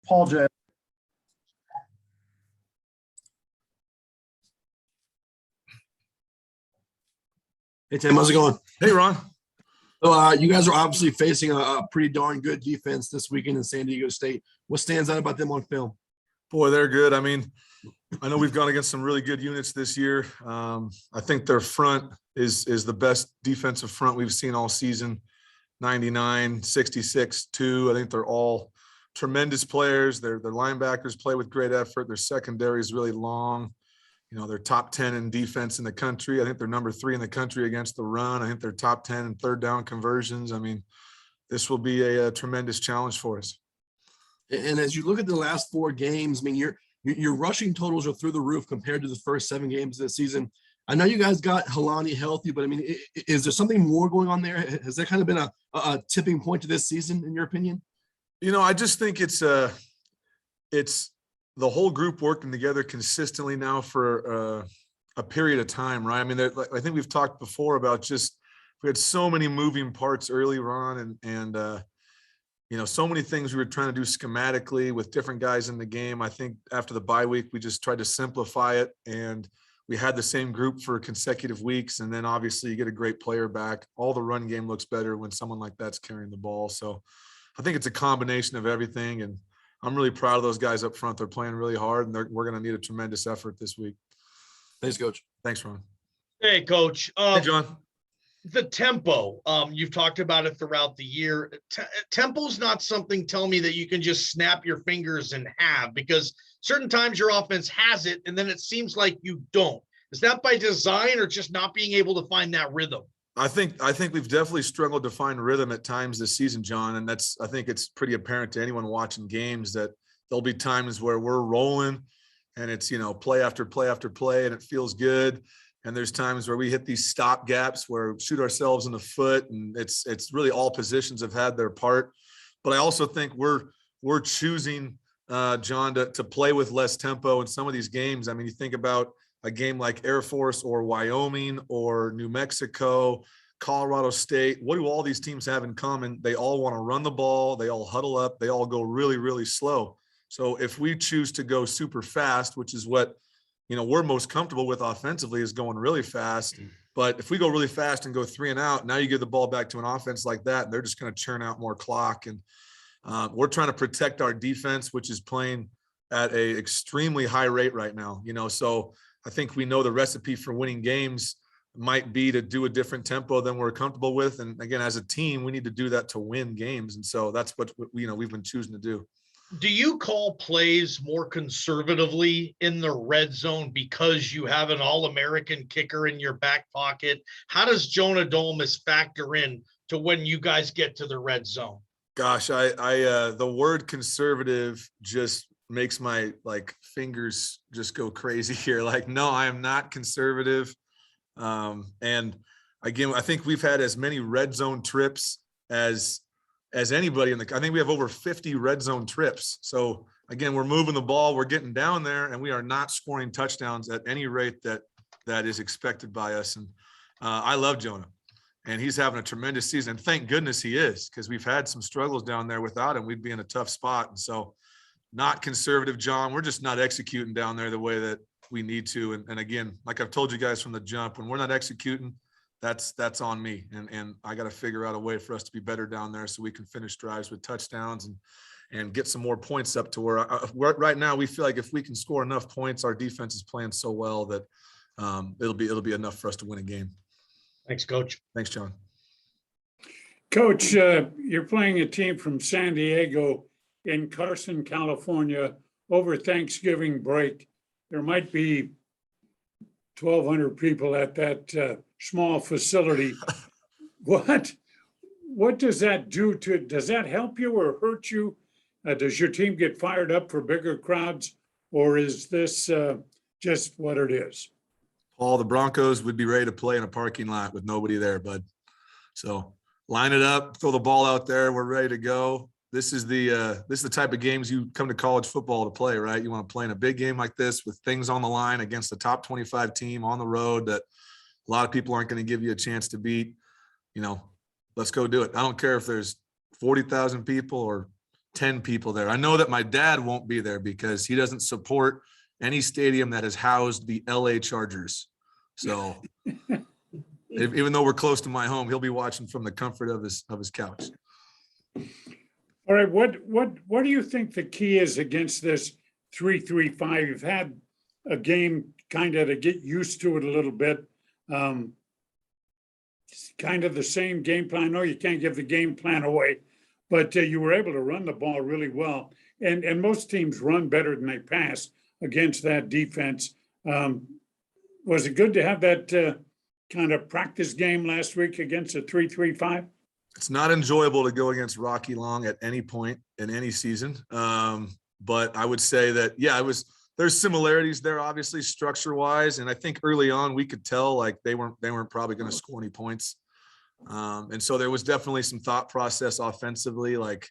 Apologize. Hey, Tim, how's it going? Hey, Ron. So, you guys are obviously facing a pretty darn good defense this weekend in San Diego State. What stands out about them on film? Boy, they're good. I mean, I know we've gone against some really good units this year. I think their front is the best defensive front we've seen all season. 99, 66, 2. I think they're all tremendous players. Their linebackers play with great effort. Their secondary is really long. You know, they're top 10 in defense in the country. I think they're number 3 in the country against the run. I think they're top 10 in third down conversions. I mean, this will be a tremendous challenge for us. And as you look at the last 4 games, I mean, your rushing totals are through the roof compared to the first 7 games of the season. I know you guys got Helani healthy, but I mean, is there something more going on there? Has there kind of been a tipping point to this season, in your opinion? You know, I just think it's the whole group working together consistently now for a period of time, right? I mean, I think we've talked before about just we had so many moving parts early on, and you know, so many things we were trying to do schematically with different guys in the game. I think after the bye week, we just tried to simplify it, and we had the same group for consecutive weeks. And then obviously you get a great player back. All the run game looks better when someone like that's carrying the ball. So I think it's a combination of everything, and I'm really proud of those guys up front. They're playing really hard, and we're going to need a tremendous effort this week. Thanks, Coach. Thanks, Ron. Hey, Coach. Hey, John. The tempo, you've talked about it throughout the year. Tempo's not something, tell me, that you can just snap your fingers and have, because certain times your offense has it, and then it seems like you don't. Is that by design or just not being able to find that rhythm? I think we've definitely struggled to find rhythm at times this season, John. And I think it's pretty apparent to anyone watching games that there'll be times where we're rolling and it's, you know, play after play after play, and it feels good. And there's times where we hit these stop gaps where we shoot ourselves in the foot, and it's really all positions have had their part. But I also think we're choosing, John, to play with less tempo in some of these games. I mean, you think about a game like Air Force or Wyoming or New Mexico, Colorado State. What do all these teams have in common? They all want to run the ball. They all huddle up. They all go really, really slow. So if we choose to go super fast, which is what, you know, we're most comfortable with offensively, is going really fast. But if we go really fast and go 3 and out, now you give the ball back to an offense like that, and they're just going to churn out more clock. And we're trying to protect our defense, which is playing at a extremely high rate right now. You know, so I think we know the recipe for winning games might be to do a different tempo than we're comfortable with. And again, as a team, we need to do that to win games. And so that's what we've been choosing to do. Do you call plays more conservatively in the red zone because you have an All-American kicker in your back pocket? How does Jonah Domus factor in to when you guys get to the red zone? Gosh, the word conservative just makes my fingers just go crazy here. Like, no, I am not conservative. And again, I think we've had as many red zone trips as anybody I think we have over 50 red zone trips. So again, we're moving the ball, we're getting down there, and we are not scoring touchdowns at any rate that is expected by us. And I love Jonah, and he's having a tremendous season. And thank goodness he is, because we've had some struggles down there. Without him, we'd be in a tough spot. And so, not conservative, John. We're just not executing down there the way that we need to. And again, like I've told you guys from the jump, when we're not executing, that's on me. And I got to figure out a way for us to be better down there so we can finish drives with touchdowns and get some more points up to where right now we feel like if we can score enough points, our defense is playing so well that it'll be enough for us to win a game. Thanks, Coach. Thanks, John. Coach, you're playing a team from San Diego in Carson, California over Thanksgiving break. There might be 1,200 people at that small facility. What does that do does that help you or hurt you? Does your team get fired up for bigger crowds, or is this just what it is? Paul, the Broncos would be ready to play in a parking lot with nobody there, bud. So line it up, throw the ball out there. We're ready to go. This is the type of games you come to college football to play, right? You want to play in a big game like this with things on the line against the top 25 team on the road that a lot of people aren't going to give you a chance to beat. You know, let's go do it. I don't care if there's 40,000 people or 10 people there. I know that my dad won't be there because he doesn't support any stadium that has housed the LA Chargers. So even though we're close to my home, he'll be watching from the comfort of his couch. All right, what do you think the key is against this 3-3-5? You've had a game kind of to get used to it a little bit. It's kind of the same game plan. I know you can't give the game plan away, but you were able to run the ball really well. And most teams run better than they pass against that defense. Was it good to have that kind of practice game last week against a 3-3-5? It's not enjoyable to go against Rocky Long at any point in any season. But I would say that, yeah, there's similarities there, obviously structure wise. And I think early on we could tell like they weren't probably going to score any points. And so there was definitely some thought process offensively, like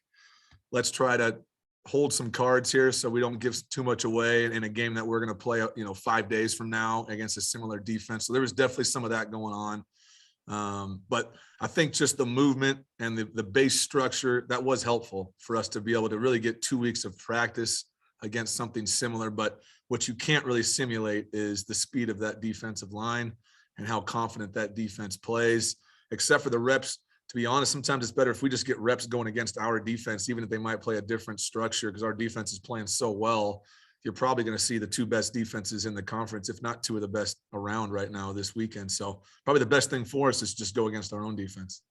let's try to hold some cards here so we don't give too much away in a game that we're going to play, 5 days from now against a similar defense. So there was definitely some of that going on. But I think just the movement and the base structure, that was helpful for us to be able to really get 2 weeks of practice against something similar. But what you can't really simulate is the speed of that defensive line and how confident that defense plays, except for the reps. To be honest, sometimes it's better if we just get reps going against our defense, even if they might play a different structure, because our defense is playing so well. You're probably going to see the two best defenses in the conference, if not two of the best around right now this weekend. So probably the best thing for us is just go against our own defense.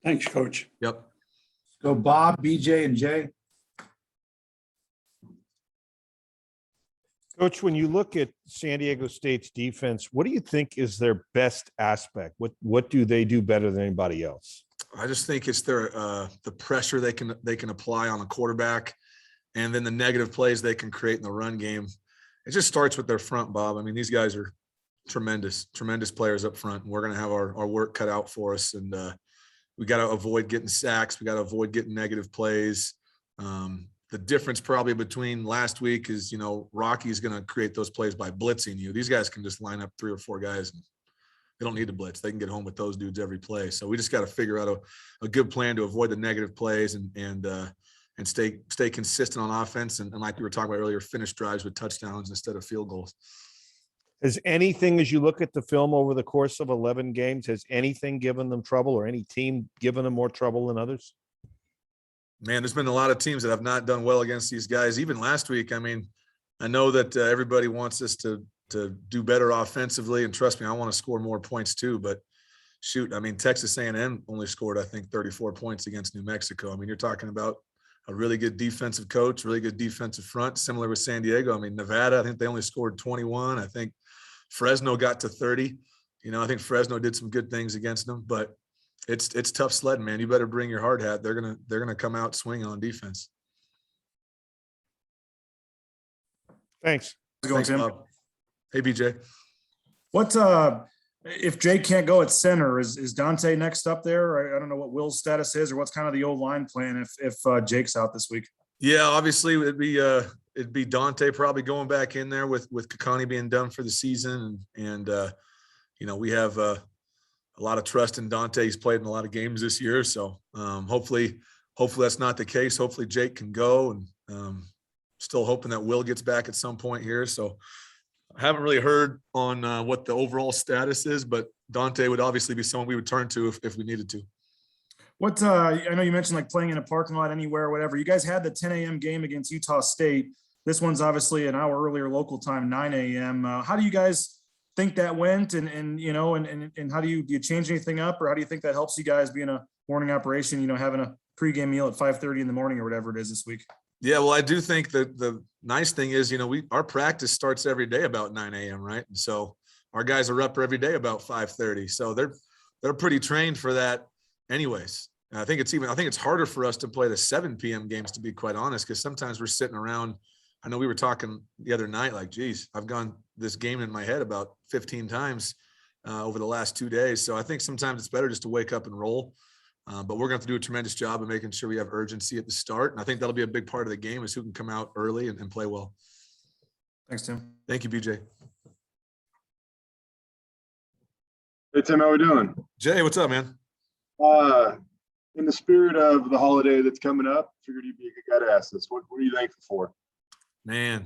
Thanks, Coach. Yep. Go Bob, BJ, and Jay. Coach, when you look at San Diego State's defense, what do you think is their best aspect? What do they do better than anybody else? I just think it's their the pressure they can apply on the quarterback, and then the negative plays they can create in the run game. It just starts with their front, Bob. I mean, these guys are tremendous players up front. And we're going to have our work cut out for us, and we got to avoid getting sacks. We got to avoid getting negative plays. The difference probably between last week is, Rocky's going to create those plays by blitzing you. These guys can just line up 3 or 4 guys and they don't need to blitz. They can get home with those dudes every play. So we just got to figure out a good plan to avoid the negative plays and stay consistent on offense. And like we were talking about earlier, finish drives with touchdowns instead of field goals. Has anything, as you look at the film over the course of 11 games, has anything given them trouble or any team given them more trouble than others? Man, there's been a lot of teams that have not done well against these guys. Even last week, I mean, I know that everybody wants us to do better offensively, and trust me, I want to score more points too. But shoot, I mean, Texas A&M only scored, I think, 34 points against New Mexico. I mean, you're talking about a really good defensive coach, really good defensive front, similar with San Diego. I mean, Nevada, I think they only scored 21. I think Fresno got to 30. I think Fresno did some good things against them, but it's tough sledding, man. You better bring your hard hat. They're gonna come out swinging on defense. Thanks. Thanks, Bob. Hey, BJ. What if Jake can't go at center? Is Dante next up there? I don't know what Will's status is, or what's kind of the old line plan if Jake's out this week. Yeah, obviously it'd be Dante probably going back in there with Kakani being done for the season, and we have a lot of trust in Dante. He's played in a lot of games this year. So hopefully that's not the case. Hopefully Jake can go, and still hoping that Will gets back at some point here. So I haven't really heard on what the overall status is, but Dante would obviously be someone we would turn to if we needed to. What I know you mentioned like playing in a parking lot anywhere or whatever. You guys had the 10 a.m. game against Utah State. This one's obviously an hour earlier local time, 9 a.m. How do you guys think that went, and how do you change anything up, or how do you think that helps you guys being a morning operation, having a pregame meal at 5:30 in the morning or whatever it is this week? Yeah, well, I do think that the nice thing is, our practice starts every day about 9 a.m. right? And so our guys are up every day about 5:30. So they're pretty trained for that anyways. And I think it's harder for us to play the 7 p.m. games, to be quite honest, because sometimes we're sitting around. I know we were talking the other night, like, geez, I've gone this game in my head about 15 times over the last 2 days. So I think sometimes it's better just to wake up and roll. But we're going to have to do a tremendous job of making sure we have urgency at the start. And I think that'll be a big part of the game, is who can come out early and play well. Thanks, Tim. Thank you, BJ. Hey, Tim, how we doing? Jay, what's up, man? in the spirit of the holiday that's coming up, figured you'd be a good guy to ask this. What are you thankful for? Man,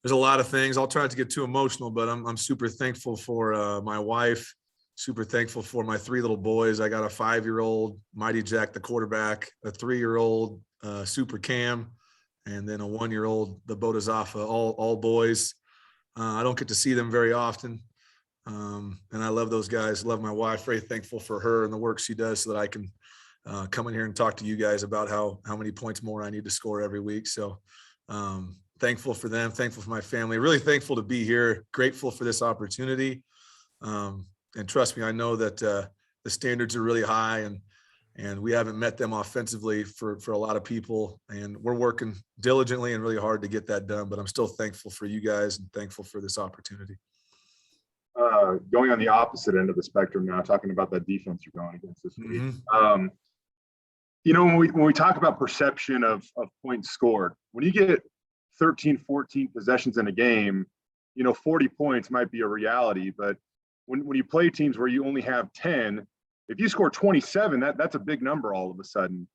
there's a lot of things. I'll try not to get too emotional, but I'm super thankful for my wife, super thankful for my 3 little boys. I got a 5-year-old, Mighty Jack, the quarterback, a 3-year-old, Super Cam, and then a 1-year-old, the Botazafa, all boys. I don't get to see them very often. And I love those guys, love my wife, very thankful for her and the work she does so that I can come in here and talk to you guys about how many points more I need to score every week. So thankful for them, thankful for my family, really thankful to be here, grateful for this opportunity. And trust me, I know that the standards are really high and we haven't met them offensively for a lot of people. And we're working diligently and really hard to get that done. But I'm still thankful for you guys and thankful for this opportunity. Going on the opposite end of the spectrum now, talking about that defense you're going against this week. Mm-hmm. When we talk about perception of points scored, when you get 13, 14 possessions in a game, 40 points might be a reality. But when you play teams where you only have 10, if you score 27, that's a big number all of a sudden.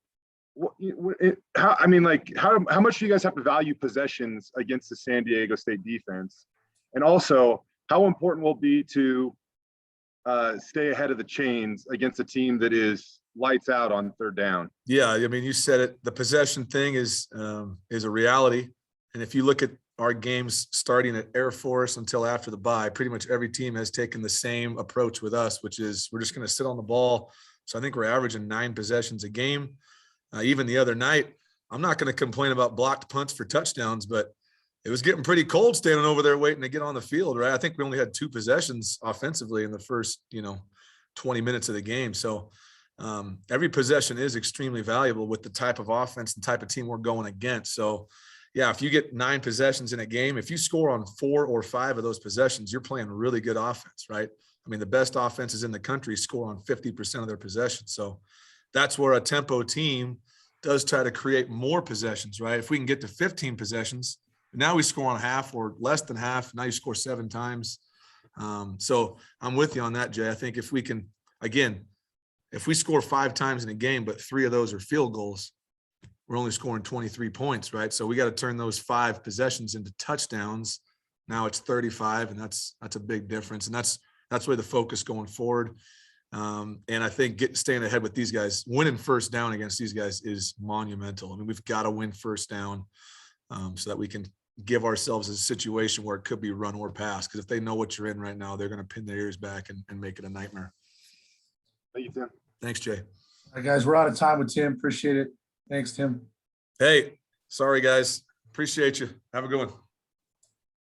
How much do you guys have to value possessions against the San Diego State defense? And also, how important will it be to stay ahead of the chains against a team that is lights out on 3rd down? Yeah, I mean, you said it. The possession thing is a reality. And if you look at our games starting at Air Force until after the bye, pretty much every team has taken the same approach with us, which is we're just going to sit on the ball. So I think we're averaging 9 possessions a game. Even the other night, I'm not going to complain about blocked punts for touchdowns, but it was getting pretty cold standing over there waiting to get on the field, right? I think we only had 2 possessions offensively in the first, 20 minutes of the game. So every possession is extremely valuable with the type of offense and type of team we're going against. So yeah, if you get 9 possessions in a game, if you score on 4 or 5 of those possessions, you're playing really good offense, right? I mean, the best offenses in the country score on 50% of their possessions. So that's where a tempo team does try to create more possessions, right? If we can get to 15 possessions, now we score on half or less than half. Now you score 7 times. So I'm with you on that, Jay. I think if we can, again, if we score 5 times in a game, but 3 of those are field goals, we're only scoring 23 points, right? So we got to turn those 5 possessions into touchdowns. Now it's 35, and that's a big difference. And that's where the focus going forward. And I think staying ahead with these guys, winning first down against these guys is monumental. I mean, we've got to win first down so that we can give ourselves a situation where it could be run or pass. Because if they know what you're in right now, they're going to pin their ears back and make it a nightmare. Thank you, Tim. Thanks, Jay. All right, guys, we're out of time with Tim. Appreciate it. Thanks, Tim. Hey, sorry, guys. Appreciate you. Have a good one.